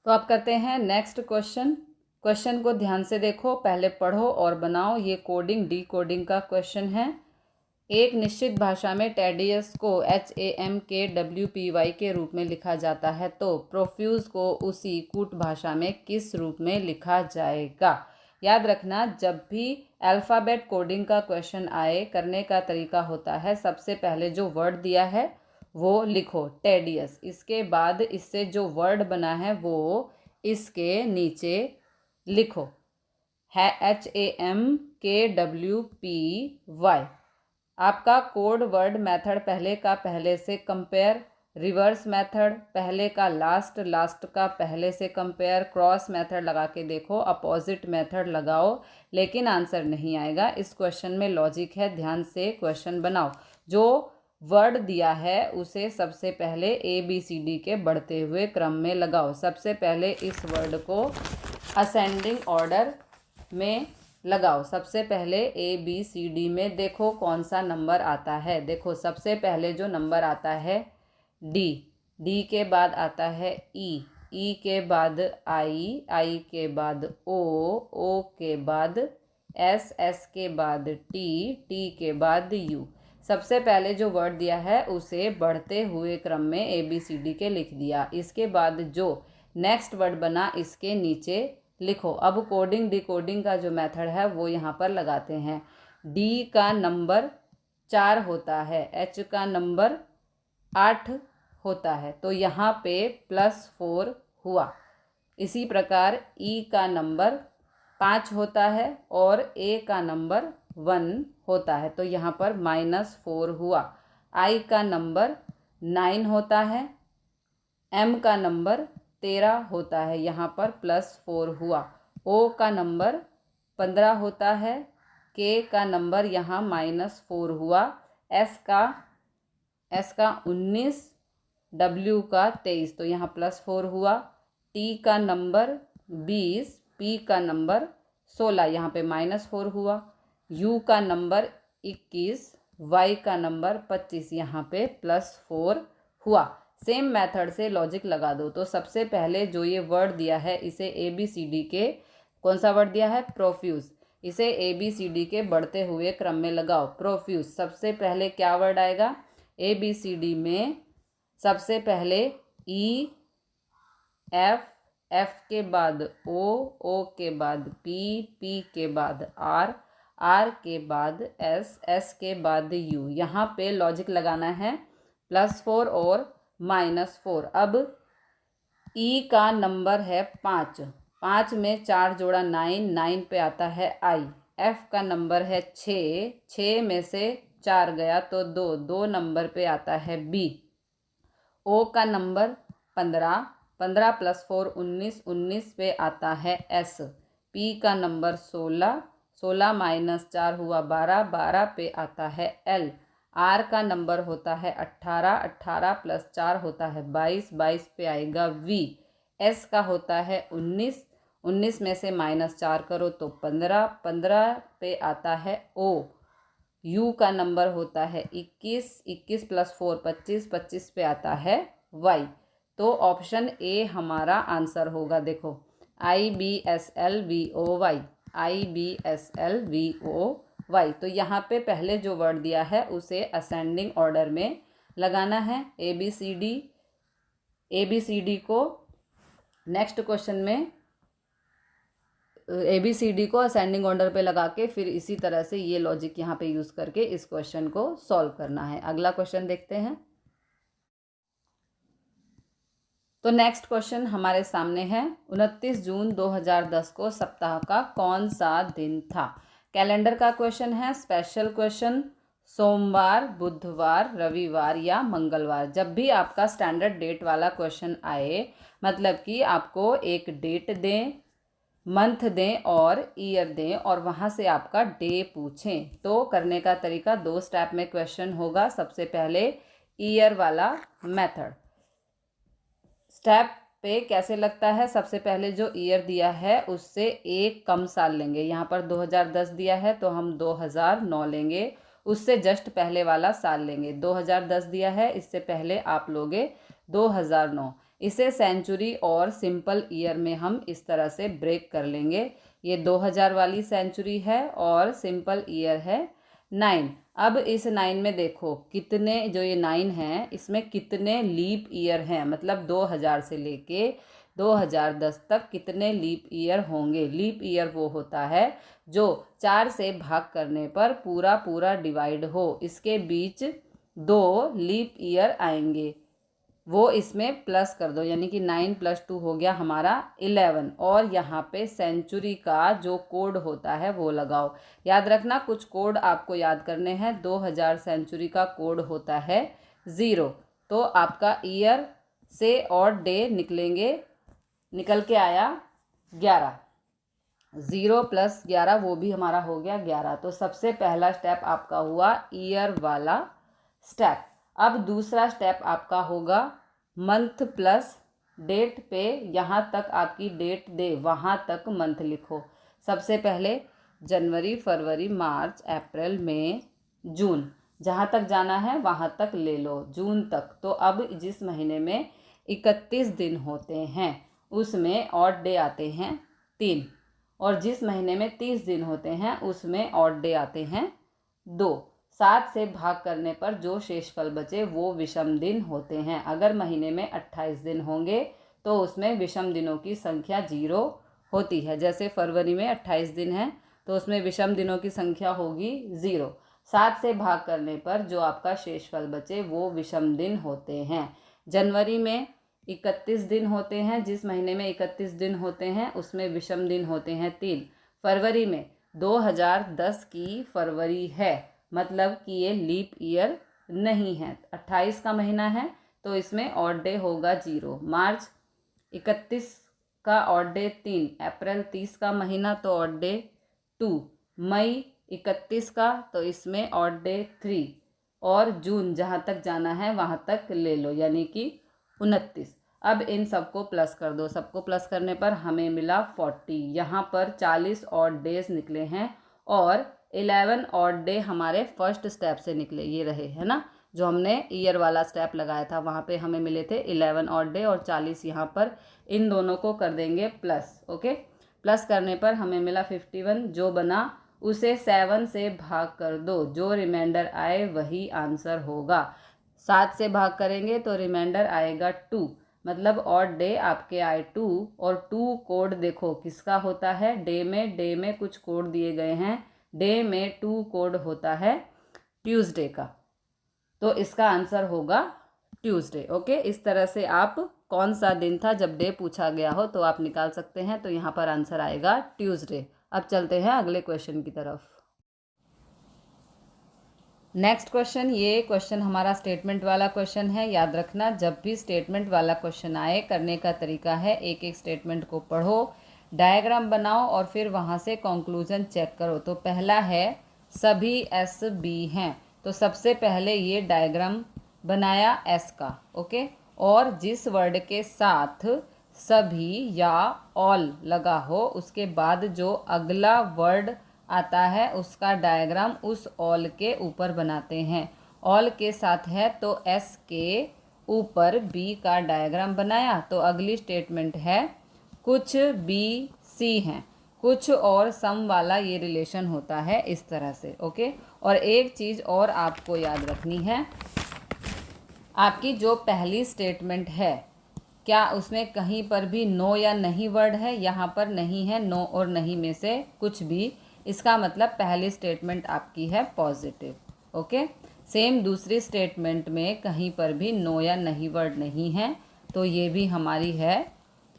तो आप करते हैं नेक्स्ट क्वेश्चन को ध्यान से देखो, पहले पढ़ो और बनाओ। ये कोडिंग डी कोडिंग का क्वेश्चन है। एक निश्चित भाषा में टेडियस को HAMKWPY के रूप में लिखा जाता है, तो प्रोफ्यूज को उसी कूट भाषा में किस रूप में लिखा जाएगा। याद रखना, जब भी अल्फ़ाबेट कोडिंग का क्वेश्चन आए, करने का तरीका होता है सबसे पहले जो वर्ड दिया है वो लिखो टेडियस, इसके बाद इससे जो वर्ड बना है वो इसके नीचे लिखो है HAMKWPY। आपका कोड वर्ड मेथड पहले का पहले से कंपेयर, रिवर्स मेथड पहले का लास्ट, लास्ट का पहले से कंपेयर, क्रॉस मेथड लगा के देखो, अपोजिट मेथड लगाओ, लेकिन आंसर नहीं आएगा। इस क्वेश्चन में लॉजिक है, ध्यान से क्वेश्चन बनाओ। जो वर्ड दिया है उसे सबसे पहले ABCD के बढ़ते हुए क्रम में लगाओ। सबसे पहले इस वर्ड को असेंडिंग ऑर्डर में लगाओ। सबसे पहले ABCD में देखो कौन सा नंबर आता है। देखो सबसे पहले जो नंबर आता है D, D के बाद आता है E के बाद I के बाद O के बाद S के बाद T के बाद U। सबसे पहले जो वर्ड दिया है उसे बढ़ते हुए क्रम में ABCD के लिख दिया। इसके बाद जो नेक्स्ट वर्ड बना इसके नीचे लिखो। अब कोडिंग डिकोडिंग का जो मेथड है वो यहाँ पर लगाते हैं। D का नंबर 4 होता है, H का नंबर 8 होता है, तो यहाँ पे +4 हुआ। इसी प्रकार E का नंबर 5 होता है और A का नंबर 1 होता है, तो यहाँ पर -4 हुआ। I का नंबर 9 होता है, M का नंबर 13 होता है, यहाँ पर +4 हुआ। O का नंबर 15 होता है, K का नंबर यहाँ -4 हुआ। S का 19, W का 23, तो यहाँ +4 हुआ। T का नंबर 20, P का नंबर 16, यहाँ पे -4 हुआ। U का नंबर 21, Y का नंबर 25, यहाँ पे +4 हुआ। सेम मेथड से लॉजिक लगा दो। तो सबसे पहले जो ये वर्ड दिया है इसे ABCD के, कौन सा वर्ड दिया है, प्रोफ्यूज, इसे ABCD के बढ़ते हुए क्रम में लगाओ। प्रोफ्यूज सबसे पहले क्या वर्ड आएगा, ABCD में सबसे पहले E, F के बाद O के बाद P के बाद R के बाद S के बाद U। यहाँ पे लॉजिक लगाना है +4 और -4। अब E का नंबर है 5, 5 में 4 जोड़ा 9 पे आता है I। F का नंबर है 6, 6 में से 4 गया तो 2 नंबर पे आता है B। O का नंबर 15, 15 +4 19 पे आता है S। P का नंबर 16, 16 - 4 हुआ 12 पे आता है L। R का नंबर होता है 18, 18 + 4 होता है 22 पे आएगा V। S का होता है 19 में से -4 करो तो 15 पे आता है O। U का नंबर होता है 21 + 4 25 पे आता है Y। तो ऑप्शन A हमारा आंसर होगा। देखो IBSLVOY, IBSLVOY। तो यहाँ पे पहले जो वर्ड दिया है उसे असेंडिंग ऑर्डर में लगाना है। ABCD को नेक्स्ट क्वेश्चन में ABCD को असेंडिंग ऑर्डर पे लगा के फिर इसी तरह से ये लॉजिक यहाँ पे यूज़ करके इस क्वेश्चन को सॉल्व करना है। अगला क्वेश्चन देखते हैं। तो नेक्स्ट क्वेश्चन हमारे सामने है, 29 जून 2010 को सप्ताह का कौन सा दिन था। कैलेंडर का क्वेश्चन है, स्पेशल क्वेश्चन, सोमवार, बुधवार, रविवार या मंगलवार। जब भी आपका स्टैंडर्ड डेट वाला क्वेश्चन आए, मतलब कि आपको एक डेट दें, मंथ दें और ईयर दें और वहाँ से आपका डे पूछें, तो करने का तरीका 2 स्टेप में क्वेश्चन होगा। सबसे पहले ईयर वाला मेथड। स्टेप पे कैसे लगता है, सबसे पहले जो ईयर दिया है उससे एक कम साल लेंगे। यहाँ पर 2010 दिया है तो हम 2009 लेंगे, उससे जस्ट पहले वाला साल लेंगे। 2010 दिया है, इससे पहले आप लोगे 2009। इसे सेंचुरी और सिंपल ईयर में हम इस तरह से ब्रेक कर लेंगे। ये 2000 वाली सेंचुरी है और सिंपल ईयर है 9। अब इस 9 में देखो कितने, जो ये 9 है इसमें कितने लीप ईयर हैं, मतलब 2000 से लेके 2010 तक कितने लीप ईयर होंगे। लीप ईयर वो होता है जो 4 से भाग करने पर पूरा पूरा डिवाइड हो, इसके बीच 2 लीप ईयर आएंगे, वो इसमें प्लस कर दो, यानी कि 9 + 2 हो गया हमारा 11। और यहाँ पे सेंचुरी का जो कोड होता है वो लगाओ। याद रखना कुछ कोड आपको याद करने हैं। 2000 सेंचुरी का कोड होता है 0। तो आपका ईयर से और डे निकलेंगे, निकल के आया 11। 0 + 11 वो भी हमारा हो गया 11। तो सबसे पहला स्टेप आपका हुआ ईयर वाला स्टेप। अब दूसरा स्टेप आपका होगा मंथ प्लस डेट पे, यहाँ तक आपकी डेट दे वहाँ तक मंथ लिखो। सबसे पहले जनवरी, फरवरी, मार्च, अप्रैल, मई, जून, जहाँ तक जाना है वहाँ तक ले लो, जून तक। तो अब जिस महीने में 31 दिन होते हैं उसमें ऑड डे आते हैं 3, और जिस महीने में 30 दिन होते हैं उसमें ऑड डे आते हैं 2। 7 से भाग करने पर जो शेषफल बचे वो विषम दिन होते हैं। अगर महीने में 28 दिन होंगे तो उसमें विषम दिनों की संख्या 0 होती है। जैसे फरवरी में 28 दिन है तो उसमें विषम दिनों की संख्या होगी 0। 7 से भाग करने पर जो आपका शेषफल बचे वो विषम दिन होते हैं। जनवरी में 31 दिन होते हैं, जिस महीने में 31 दिन होते हैं उसमें विषम दिन होते हैं 3। फरवरी में 2010 की फरवरी है, मतलब कि ये लीप ईयर नहीं है। 28 का महीना है तो इसमें ऑड डे होगा 0। मार्च 31 का ऑड डे 3, अप्रैल 30 का महीना तो ऑड डे 2, मई 31 का तो इसमें ऑड डे 3, और जून जहाँ तक जाना है वहाँ तक ले लो, यानी कि 29। अब इन सबको प्लस कर दो। सबको प्लस करने पर हमें मिला 40। यहाँ पर 40 ऑड डेज निकले हैं और 11 ऑड डे हमारे फर्स्ट स्टेप से निकले, ये रहे, है ना, जो हमने ईयर वाला स्टेप लगाया था वहाँ पे हमें मिले थे 11 ऑड डे और 40 यहाँ पर। इन दोनों को कर देंगे प्लस। ओके, प्लस करने पर हमें मिला 51। जो बना उसे 7 से भाग कर दो, जो रिमाइंडर आए वही आंसर होगा। 7 से भाग करेंगे तो रिमाइंडर आएगा 2, मतलब ऑड डे आपके आए 2। और 2 कोड देखो किसका होता है, डे में कुछ कोड दिए गए हैं। डे में 2 कोड होता है ट्यूसडे का, तो इसका आंसर होगा ट्यूसडे। ओके, इस तरह से आप कौन सा दिन था जब डे पूछा गया हो तो आप निकाल सकते हैं। तो यहाँ पर आंसर आएगा ट्यूसडे। अब चलते हैं अगले क्वेश्चन की तरफ। नेक्स्ट क्वेश्चन, ये क्वेश्चन हमारा स्टेटमेंट वाला क्वेश्चन है। याद रखना जब भी स्टेटमेंट वाला क्वेश्चन आए, करने का तरीका है एक एक स्टेटमेंट को पढ़ो, डायग्राम बनाओ और फिर वहाँ से कंक्लूजन चेक करो। तो पहला है सभी एस बी हैं, तो सबसे पहले ये डायग्राम बनाया एस का। ओके, और जिस वर्ड के साथ सभी या ऑल लगा हो उसके बाद जो अगला वर्ड आता है उसका डायग्राम उस ऑल के ऊपर बनाते हैं। ऑल के साथ है तो एस के ऊपर बी का डायग्राम बनाया। तो अगली स्टेटमेंट है कुछ बी सी हैं, कुछ और सम वाला ये रिलेशन होता है इस तरह से। ओके, और एक चीज़ और आपको याद रखनी है, आपकी जो पहली स्टेटमेंट है क्या उसमें कहीं पर भी नो या नहीं वर्ड है? यहाँ पर नहीं है, नो और नहीं में से कुछ भी, इसका मतलब पहली स्टेटमेंट आपकी है पॉजिटिव। ओके, सेम दूसरी स्टेटमेंट में कहीं पर भी नो या नहीं वर्ड नहीं है तो ये भी हमारी है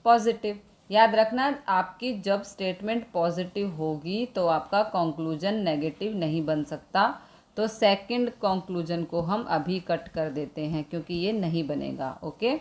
पॉजिटिव। याद रखना आपकी जब स्टेटमेंट पॉजिटिव होगी तो आपका कंक्लूजन नेगेटिव नहीं बन सकता। तो सेकंड कंक्लूजन को हम अभी कट कर देते हैं क्योंकि ये नहीं बनेगा। ओके,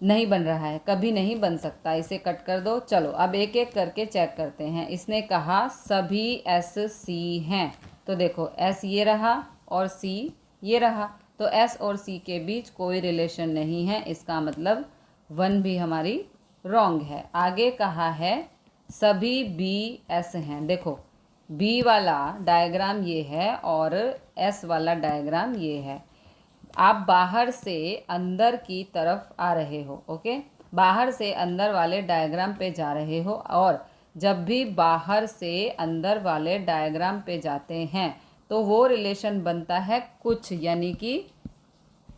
नहीं बन रहा है, कभी नहीं बन सकता, इसे कट कर दो। चलो अब एक एक करके चेक करते हैं। इसने कहा सभी एस सी हैं, तो देखो एस ये रहा और सी ये रहा, तो एस और सी के बीच कोई रिलेशन नहीं है, इसका मतलब 1 भी हमारी रॉन्ग है। आगे कहा है सभी बी एस हैं, देखो बी वाला डायग्राम ये है और एस वाला डायग्राम ये है। आप बाहर से अंदर की तरफ आ रहे हो, ओके, बाहर से अंदर वाले डायग्राम पे जा रहे हो, और जब भी बाहर से अंदर वाले डायग्राम पे जाते हैं तो वो रिलेशन बनता है कुछ यानी कि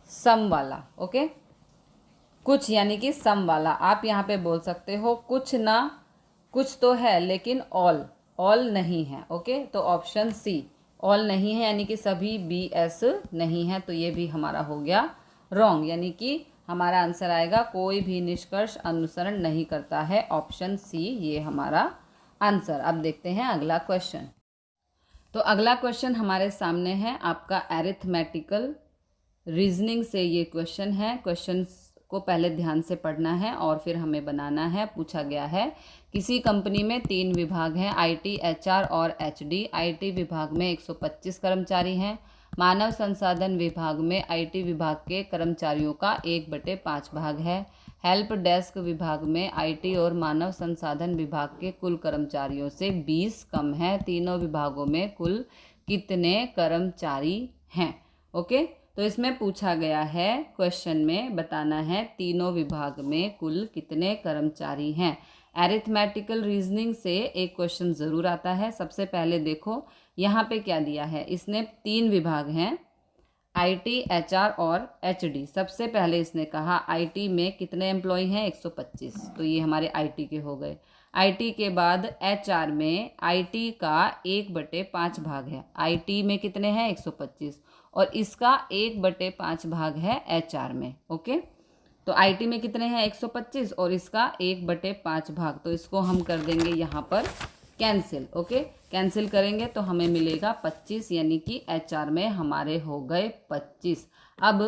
सम वाला, ओके, कुछ यानी कि सम वाला। आप यहाँ पे बोल सकते हो कुछ ना, कुछ तो है लेकिन ऑल नहीं है, ओके। तो ऑप्शन सी ऑल नहीं है यानी कि सभी बी एस नहीं है, तो ये भी हमारा हो गया रॉन्ग, यानी कि हमारा आंसर आएगा कोई भी निष्कर्ष अनुसरण नहीं करता है, ऑप्शन सी ये हमारा आंसर। अब देखते हैं अगला क्वेश्चन। तो अगला क्वेश्चन हमारे सामने है आपका अरिथमेटिकल रीजनिंग से ये क्वेश्चन है। क्वेश्चन को पहले ध्यान से पढ़ना है और फिर हमें बनाना है। पूछा गया है किसी कंपनी में 3 विभाग हैं, आईटी, एचआर और एचडी। आईटी विभाग में 125 कर्मचारी हैं। मानव संसाधन विभाग में आईटी विभाग के कर्मचारियों का 1/5 भाग है। हेल्प डेस्क विभाग में आईटी और मानव संसाधन विभाग के कुल कर्मचारियों से 20 कम है। तीनों विभागों में कुल कितने कर्मचारी हैं, ओके। तो इसमें पूछा गया है, क्वेश्चन में बताना है तीनों विभाग में कुल कितने कर्मचारी हैं। एरिथमेटिकल रीजनिंग से एक क्वेश्चन ज़रूर आता है। सबसे पहले देखो यहाँ पे क्या दिया है, इसने 3 विभाग हैं, आईटी, एचआर और एचडी। सबसे पहले इसने कहा आईटी में कितने एम्प्लॉय हैं, 125, तो ये हमारे आईटी के हो गए। आईटी के बाद एचआर में आईटी का 1/5 भाग है। आईटी में कितने हैं, 125, और इसका 1/5 भाग है एचआर में, ओके। तो आईटी में कितने हैं, 125, और इसका 1/5 भाग, तो इसको हम कर देंगे यहाँ पर कैंसिल, ओके। कैंसिल करेंगे तो हमें मिलेगा 25, यानी कि एचआर में हमारे हो गए 25। अब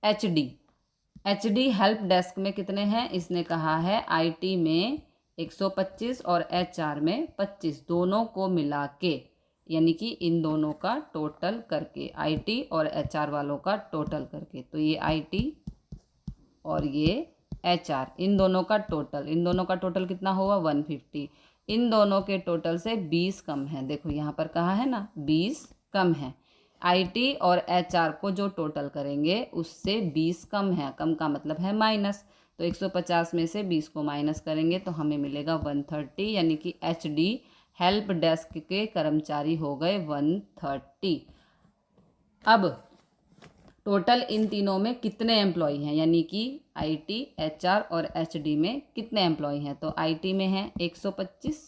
एचडी हेल्प डेस्क में कितने हैं, इसने कहा है आईटी में 125 और एचआर में 25, दोनों को मिला के, यानी कि इन दोनों का टोटल करके, आईटी और एचआर वालों का टोटल करके, तो ये आईटी और ये एचआर, इन दोनों का टोटल कितना होगा, 150। इन दोनों के टोटल से 20 कम है। देखो यहाँ पर कहा है ना 20 कम है। आईटी और एचआर को जो टोटल करेंगे उससे 20 कम है, कम का मतलब है माइनस, तो 150 में से 20 को माइनस करेंगे तो हमें मिलेगा 130, यानी कि एचडी हेल्प डेस्क के कर्मचारी हो गए 130। अब टोटल इन तीनों में कितने एम्प्लॉय हैं, यानी कि आईटी, एचआर और एचडी में कितने एम्प्लॉय हैं, तो आईटी में है 125,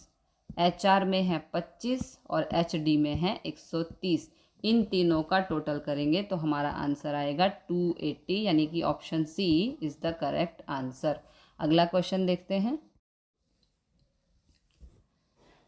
एचआर में है 25 और एचडी में है 130। इन तीनों का टोटल करेंगे तो हमारा आंसर आएगा 280, यानी कि option C is the correct answer. अगला क्वेश्चन देखते हैं।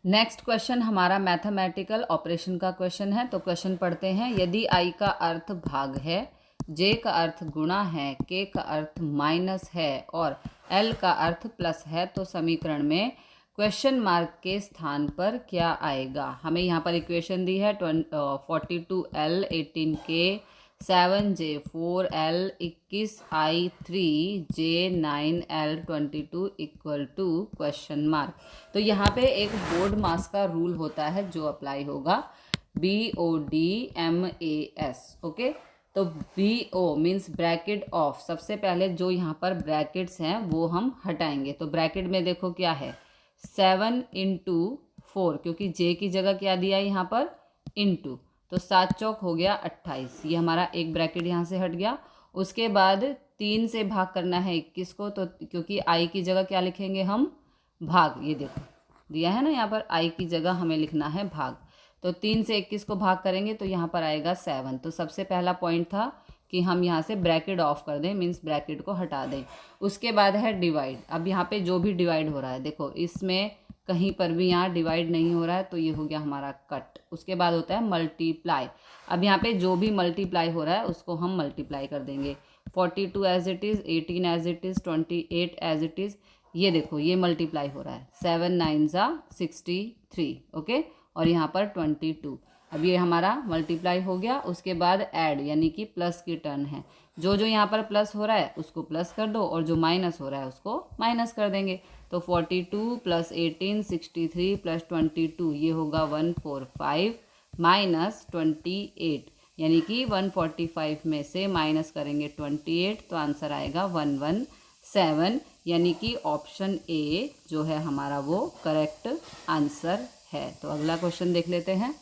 नेक्स्ट क्वेश्चन हमारा मैथमेटिकल ऑपरेशन का क्वेश्चन है। तो क्वेश्चन पढ़ते हैं। यदि आई का अर्थ भाग है, जे का अर्थ गुणा है, के का अर्थ माइनस है और एल का अर्थ प्लस है, तो समीकरण में क्वेश्चन मार्क के स्थान पर क्या आएगा। हमें यहाँ पर इक्वेशन दी है 42L 18K 7J 4L 21I 3J 9L 22 equal to question mark. तो यहाँ पे एक बोर्ड मास का रूल होता है जो अप्लाई होगा, BODMAS, ओके। तो BO मीन्स ब्रैकेट ऑफ, सबसे पहले जो यहाँ पर ब्रैकेट्स हैं वो हम हटाएंगे। तो ब्रैकेट में देखो क्या है, 7 × 4, क्योंकि J की जगह क्या दिया है यहाँ पर, इंटू, तो 7 चौक हो गया 28, ये हमारा एक ब्रैकेट यहाँ से हट गया। उसके बाद 3 से भाग करना है 21 को, तो क्योंकि आई की जगह क्या लिखेंगे हम, भाग, ये देखो दिया है ना यहाँ पर, आई की जगह हमें लिखना है भाग। तो 3 से 21 को भाग करेंगे तो यहाँ पर आएगा 7। तो सबसे पहला पॉइंट था कि हम यहाँ से ब्रैकेट ऑफ कर दें, मीन्स ब्रैकेट को हटा दें। उसके बाद है डिवाइड। अब यहाँ पे जो भी डिवाइड हो रहा है, देखो इसमें कहीं पर भी यहाँ डिवाइड नहीं हो रहा है, तो ये हो गया हमारा कट। उसके बाद होता है मल्टीप्लाई। अब यहाँ पे जो भी मल्टीप्लाई हो रहा है उसको हम मल्टीप्लाई कर देंगे। 42 as it is, 18 as it is, 28 as it is, ये देखो ये मल्टीप्लाई हो रहा है, 7 9 63, ओके, और यहाँ पर 22। अब ये हमारा मल्टीप्लाई हो गया। उसके बाद ऐड, यानी कि प्लस की टर्न है, जो जो यहाँ पर प्लस हो रहा है उसको प्लस कर दो और जो माइनस हो रहा है उसको माइनस कर देंगे। तो 42 + 18 63 + 22, ये होगा 145 - 28, यानी कि 145 में से माइनस करेंगे 28 तो आंसर आएगा 117, यानी कि ऑप्शन ए जो है हमारा वो करेक्ट आंसर है। तो अगला क्वेश्चन देख लेते हैं।